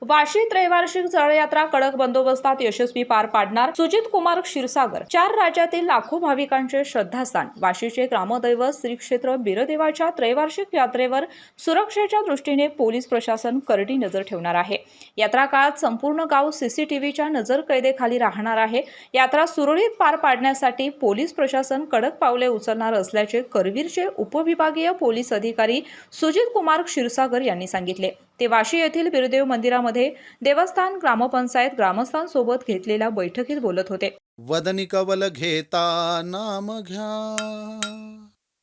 वाशी त्रैवार्षिक जळयात्रा कडक बंदोबस्तात यशस्वी पार पाडणार सुजित कुमार क्षीरसागर। 4 राज्यातील लाखो भाविकांचे श्रद्धास्थान वाशीचे ग्रामदैवत श्री क्षेत्र बिरदेवाच्या त्रैवार्षिक यात्रेवर सुरक्षेच्या दृष्टीने पोलीस प्रशासन करडी नजर ठेवणार आहे। यात्रा काळात संपूर्ण गाव सीसीटीव्हीच्या नजरकैदेखाली राहणार आहे। यात्रा सुरळीत पार पाडण्यासाठी पोलीस प्रशासन कडक पावले उचलणार असल्याचे करवीरचे उपविभागीय पोलीस अधिकारी सुजित कुमार क्षीरसागर यांनी सांगितले। ते वाशी येथील बिरदेव मंदिरामध्ये देवस्थान ग्रामपंचायत ग्रामस्थांसोबत घेतलेल्या बैठकीत बोलत होते। वदनी कवल घेता नाम घ्या,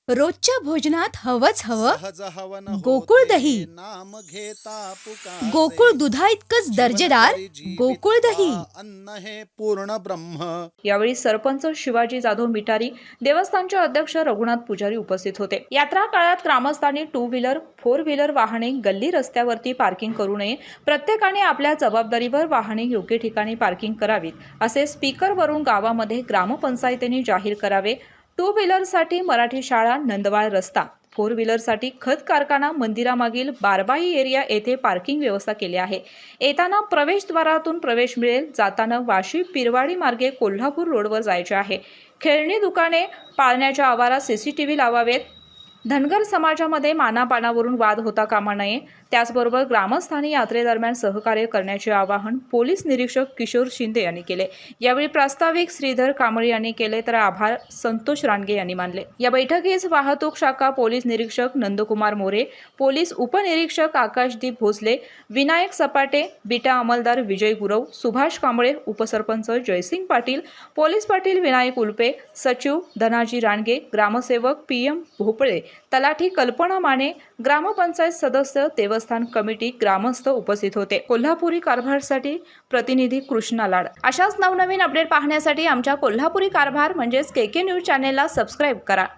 रोजच्या भोजनात हवंच हवं सहज हवन गोकुळ होते, दही, नाम घेता पुकारे, गोकुळ दुधा इतकंच दर्जेदार गोकुळ दही। अन्न हे पूर्ण ब्रह्म। यावेळी सरपंच शिवाजी जाधव मिटारी, देवस्थानचे अध्यक्ष रघुनाथ पुजारी उपस्थित होते। यात्रा काळात ग्रामस्थांनी 2 व्हीलर 4 व्हीलर वाहने गल्ली रस्त्यावरती पार्किंग करू नये, प्रत्येकाने आपल्या जबाबदारीवर वाहने योग्य ठिकाणी पार्किंग करावीत असे स्पीकरवरून गावामध्ये ग्रामपंचायतीने जाहीर करावे। 2 व्हीलरसाठी मराठी शाळा नंदवाळ रस्ता, 4 व्हीलरसाठी खत कारखाना मंदिरामागील बारबाई एरिया येथे पार्किंग व्यवस्था केली आहे। येताना प्रवेशद्वारातून प्रवेश मिळेल, जाताना वाशी पिरवाडी मार्गे कोल्हापूर रोडवर जायचे आहे। खेळणी दुकाने पाळण्याच्या आवारात सीसीटीव्ही लावावेत। धनगर समाजामध्ये मानापानावरून वाद होता कामा नये। त्याचबरोबर ग्रामस्थांनी यात्रेदरम्यान सहकार्य करण्याचे आवाहन पोलीस निरीक्षक किशोर शिंदे यांनी केले। यावेळी प्रास्ताविक श्रीधर कांबळे यांनी केले तर आभार संतोष रानगे यांनी मानले। या बैठकीस वाहतूक शाखा पोलीस निरीक्षक नंदकुमार मोरे, पोलीस उपनिरीक्षक आकाशदीप भोसले, विनायक सपाटे, बिटा अंमलदार विजय गुरव, सुभाष कांबळे, उपसरपंच जयसिंग पाटील, पोलीस पाटील विनायक उल्पे, सचिव धनाजी रानगे, ग्रामसेवक PM भोपळे, तलाठी कल्पना माने, ग्रामपंचायत सदस्य, देवस्थान कमिटी, ग्रामस्थ उपस्थित होते। कोल्हापुरी कारभारसाठी प्रतिनिधी कृष्णा लाड। अशाच नवनवीन अपडेट पाहण्यासाठी आमच्या कोल्हापुरी कारभार म्हणजेच KK न्यूज चॅनेलला सबस्क्राईब करा।